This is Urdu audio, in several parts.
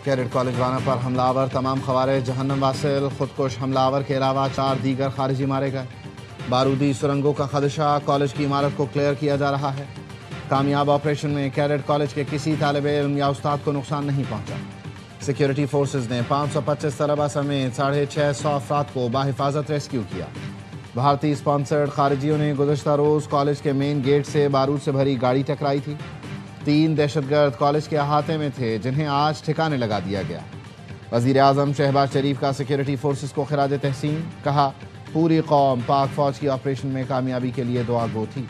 کیڈٹ کالج وانا پر حملہ آور، تمام خوارج جہنم واصل، خودکش حملہ آور کے علاوہ 4 دیگر خارجی مارے گئے۔ بارودی سرنگوں کا خدشہ، کالج کی عمارت کو کلیئر کیا جا رہا ہے۔ کامیاب آپریشن میں کیڈٹ کالج کے کسی طالب علم یا استاد کو نقصان نہیں پہنچا۔ سیکیورٹی فورسز نے 525 طلبہ سمیت 650 افراد کو بحفاظت ریسکیو کیا۔ بھارتی اسپانسرڈ خارجیوں نے گزشتہ روز کالج کے مین گیٹ سے بارود سے بھری گاڑی ٹکرائی تھی۔ 3 دہشت گرد کالج کے احاطے میں تھے جنہیں آج ٹھکانے لگا دیا گیا۔ وزیر اعظم شہباز شریف کا سیکیورٹی فورسز کو خراج تحسین، کہا پوری قوم پاک فوج کی آپریشن میں کامیابی کے لیے دعا گو تھی۔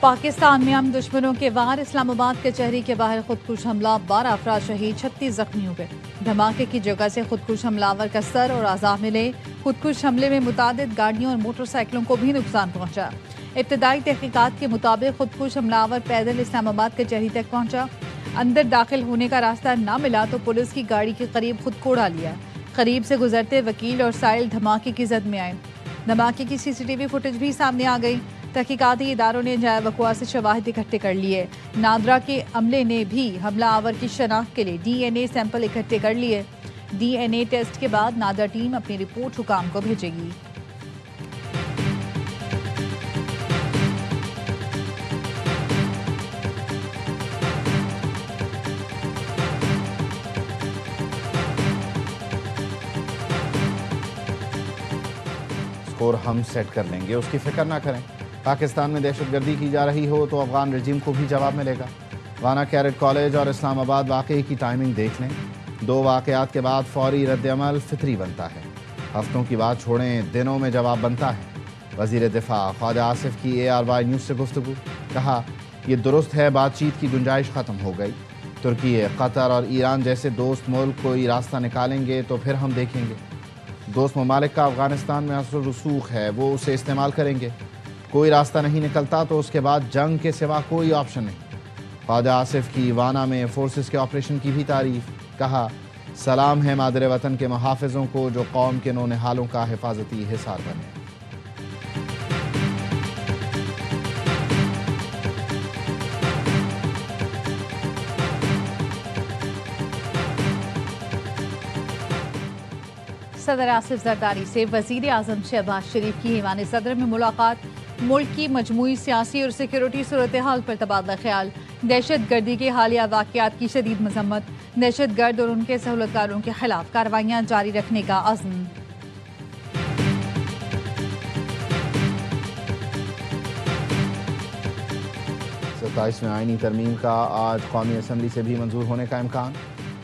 پاکستان میں ہم دشمنوں کے وار، اسلام آباد کچہری کے باہر خودکش حملہ، 12 افراد شہید، 36 زخمی ہوئے۔ دھماکے کی جگہ سے خودکش حملہ آور کا سر اور اعضاء ملے۔ خودکش حملے میں متعدد گاڑیوں اور موٹر سائیکلوں کو بھی نقصان پہنچا۔ ابتدائی تحقیقات کے مطابق خودکش حملہ آور پیدل اسلام آباد کچہری تک پہنچا۔ اندر داخل ہونے کا راستہ نہ ملا تو پولیس کی گاڑی کے قریب خود کو اڑا لیا۔ قریب سے گزرتے وکیل اور سائل دھماکے کی زد میں آئے۔ دھماکے کی CCTV فوٹیج بھی سامنے آ گئی۔ تحقیقاتی اداروں نے جائے وقوع سے شواہد اکٹھے کر لیے۔ نادرا کے عملے نے بھی حملہ آور کی شناخت کے لیے DNA سیمپل اکٹھے کر لیے۔ DNA ٹیسٹ کے بعد نادرا ٹیم اپنی رپورٹ حکام کو بھیجے گی۔ اسکور ہم سیٹ کر لیں گے، اس کی فکر نہ کریں۔ پاکستان میں دہشت گردی کی جا رہی ہو تو افغان رجیم کو بھی جواب ملے گا۔ وانا کیڈٹ کالج اور اسلام آباد واقعے کی ٹائمنگ دیکھ لیں۔ 2 واقعات کے بعد فوری رد عمل فطری بنتا ہے۔ ہفتوں کی بات چھوڑیں، دنوں میں جواب بنتا ہے۔ وزیر دفاع خواجہ آصف کی ARY نیوز سے گفتگو، کہا یہ درست ہے بات چیت کی گنجائش ختم ہو گئی۔ ترکی، قطر اور ایران جیسے دوست ملک کوئی راستہ نکالیں گے تو پھر ہم دیکھیں گے۔ دوست ممالک کا افغانستان میں اثر و رسوخ ہے، وہ اسے استعمال کریں گے۔ کوئی راستہ نہیں نکلتا تو اس کے بعد جنگ کے سوا کوئی آپشن نہیں۔ خواجہ آصف کی وانا میں فورسز کے آپریشن کی بھی تعریف، کہا سلام ہے مادر وطن کے محافظوں کو جو قوم کے نونہالوں کا حفاظتی حصار بنے۔ صدر آصف زرداری سے وزیر اعظم شہباز شریف کی ایوان صدر میں ملاقات، ملک کی مجموعی سیاسی اور سیکیورٹی صورتحال پر تبادلہ خیال، دہشت گردی کے حالیہ واقعات کی شدید مذمت، دہشت گرد اور ان کے سہولتکاروں کے خلاف کارروائیاں جاری رکھنے کا عزم۔ 27ویں آئینی ترمیم کا آج قومی اسمبلی سے بھی منظور ہونے کا امکان۔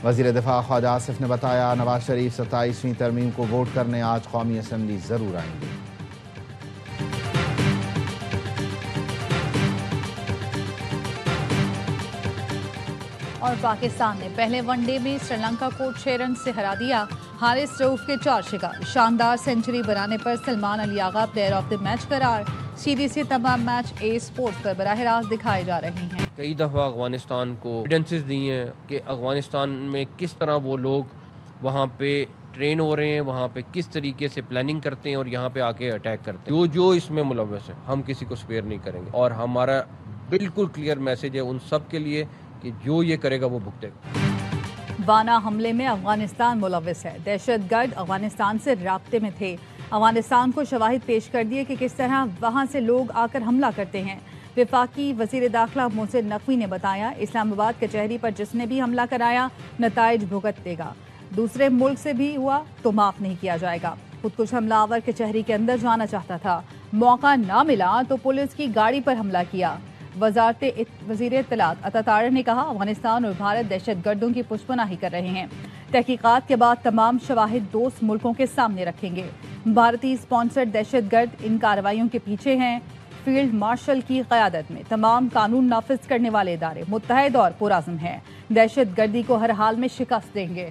وزیر دفاع خواجہ آصف نے بتایا نواز شریف 27ویں ترمیم کو ووٹ کرنے آج قومی اسمبلی ضرور آئیں گے۔ اور پاکستان نے پہلے ون ڈے میں سری لنکا کو 6 رن سے ہرا دیا۔ حارث رؤف کے 4 شکار، شاندار سنچری بنانے پر سلمان علی آغا پلیئر آف دی میچ قرار۔ سیریز سے تمام میچ اے سپورٹس پر براہ راست دکھائے جا رہے ہیں۔ کئی دفعہ افغانستان کو ایویڈنسز دی ہیں کہ افغانستان میں کس طرح وہ لوگ وہاں پہ ٹرین ہو رہے ہیں، وہاں پہ کس طریقے سے پلاننگ کرتے ہیں اور یہاں پہ آ کے اٹیک کرتے ہیں۔ جو اس میں ملوث ہے ہم کسی کو سپیئر نہیں کریں گے، اور ہمارا بالکل کلیئر میسج ہے ان سب کے لیے کہ جو یہ کرے گا وہ بھگتے گا۔ وانا حملے میں افغانستان ملوث ہے۔ دہشت گرد افغانستان سے رابطے میں تھے۔ افغانستان کو شواہد پیش کر دیے کہ کس طرح وہاں سے لوگ آ کر حملہ کرتے ہیں۔ وفاقی وزیر داخلہ محسن نقوی نے بتایا اسلام آباد کچہری پر جس نے بھی حملہ کرایا نتائج بھگت دے گا، دوسرے ملک سے بھی ہوا تو معاف نہیں کیا جائے گا۔ خودکش حملہ آور کچہری کے اندر جانا چاہتا تھا، موقع نہ ملا تو پولیس کی گاڑی پر حملہ کیا۔ وزیر اطلاعات عطا طاہر نے کہا افغانستان اور بھارت دہشت گردوں کی پشپناہی کر رہے ہیں، تحقیقات کے بعد تمام شواہد دوست ملکوں کے سامنے رکھیں گے۔ بھارتی اسپانسرڈ دہشت گرد ان کارروائیوں کے پیچھے ہیں۔ فیلڈ مارشل کی قیادت میں تمام قانون نافذ کرنے والے ادارے متحد اور پرعزم ہیں، دہشت گردی کو ہر حال میں شکست دیں گے۔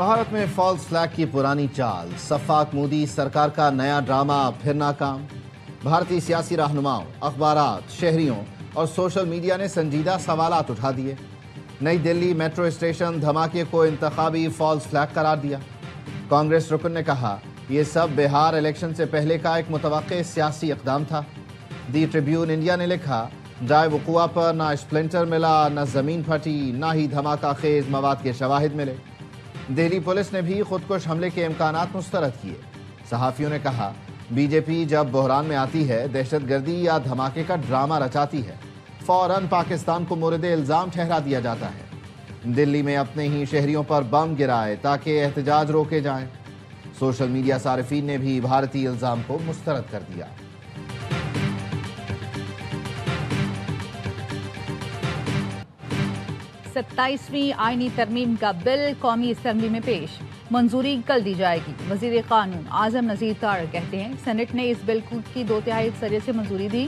بھارت میں فالس فلیگ کی پرانی چال، شفاق مودی سرکار کا نیا ڈرامہ پھر ناکام۔ بھارتی سیاسی رہنماؤں، اخبارات، شہریوں اور سوشل میڈیا نے سنجیدہ سوالات اٹھا دیے۔ نئی دلی میٹرو اسٹیشن دھماکے کو انتخابی فالس فلیگ قرار دیا۔ کانگریس رکن نے کہا یہ سب بہار الیکشن سے پہلے کا ایک متوقع سیاسی اقدام تھا۔ دی ٹریبیون انڈیا نے لکھا جائے وقوع پر نہ اسپلنٹر ملا، نہ زمین پھٹی، نہ ہی دھماکہ خیز مواد کے شواہد ملے۔ دہلی پولیس نے بھی خودکش حملے کے امکانات مسترد کیے۔ صحافیوں نے کہا بی جے پی جب بحران میں آتی ہے، دہشت گردی یا دھماکے کا ڈرامہ رچاتی ہے، فوراً پاکستان کو مورد الزام ٹھہرا دیا جاتا ہے۔ دلی میں اپنے ہی شہریوں پر بم گرائے تاکہ احتجاج روکے جائیں۔ سوشل میڈیا صارفین نے بھی بھارتی الزام کو مسترد کر دیا۔ 27ویں آئینی ترمیم کا بل قومی اسمبلی میں پیش، منظوری کل دی جائے گی۔ وزیر قانون اعظم نذیر طارق کہتے ہیں سینٹ نے اس بل کی 2/3 اکثریت سے منظوری دی۔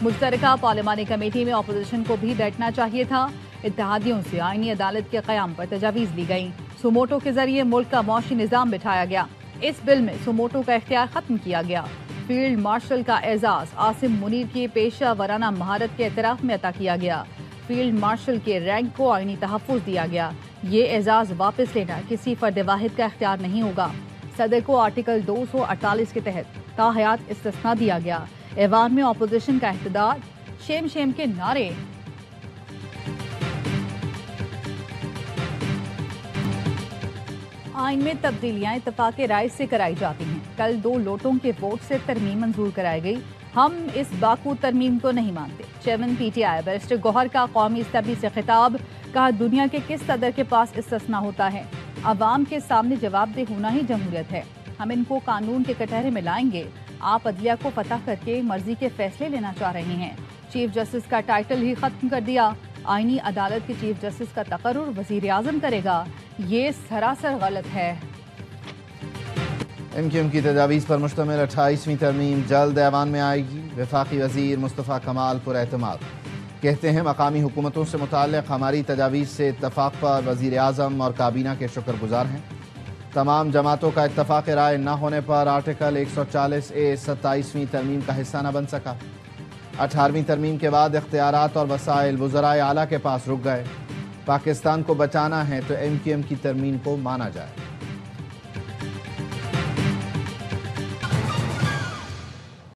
مشترکہ پارلیمانی کمیٹی میں اپوزیشن کو بھی بیٹھنا چاہیے تھا۔ اتحادیوں سے آئینی عدالت کے قیام پر تجاویز لی گئیں۔ سوموٹو کے ذریعے ملک کا معاشی نظام بٹھایا گیا۔ اس بل میں سوموٹو کا اختیار ختم کیا گیا۔ فیلڈ مارشل کا اعزاز عاصم منیر کی پیشہ ورانہ مہارت کے اعتراف میں عطا کیا گیا۔ فیلڈ مارشل کے رینک کو آئینی تحفظ دیا گیا۔ یہ اعزاز واپس لینا کسی فرد واحد کا اختیار نہیں ہوگا۔ صدر کو آرٹیکل 248 کے تحت تاحیات استثناء دیا گیا۔ ایوان میں اپوزیشن کا احتجاج، شیم شیم کے نعرے۔ آئین میں تبدیلیاں اتفاق رائے سے کرائی جاتی ہیں۔ کل 2 لوٹوں کے ووٹ سے ترمیم منظور کرائی گئی۔ ہم اس باکو ترمیم کو نہیں مانتے۔ Chairman P T I barrister Gohar کا قومی اسمبلی سے خطاب، کہا دنیا کے کس صدر کے پاس استثناء ہوتا ہے؟ عوام کے سامنے جواب دہ ہونا ہی جمہوریت ہے۔ ہم ان کو قانون کے کٹہرے میں لائیں گے۔ آپ عدلیہ کو فتح کر کے مرضی کے فیصلے لینا چاہ رہے ہیں۔ چیف جسٹس کا ٹائٹل ہی ختم کر دیا۔ آئینی عدالت کے چیف جسٹس کا تقرر وزیر اعظم کرے گا۔ یہ سراسر غلط ہے۔ ایم کیو ایم کی تجاویز پر مشتمل 28ویں ترمیم جلد ایوان میں آئے گی۔ وفاقی وزیر مصطفیٰ کمال پر اعتماد کہتے ہیں مقامی حکومتوں سے متعلق ہماری تجاویز سے اتفاق پر وزیر اعظم اور کابینہ کے شکر گزار ہیں۔ تمام جماعتوں کا اتفاق رائے نہ ہونے پر آرٹیکل 140A 27ویں ترمیم کا حصہ نہ بن سکا۔ 18ویں ترمیم کے بعد اختیارات اور وسائل وزرائے اعلیٰ کے پاس رک گئے۔ پاکستان کو بچانا ہے تو ایم کیو ایم کی ترمیم کو مانا جائے۔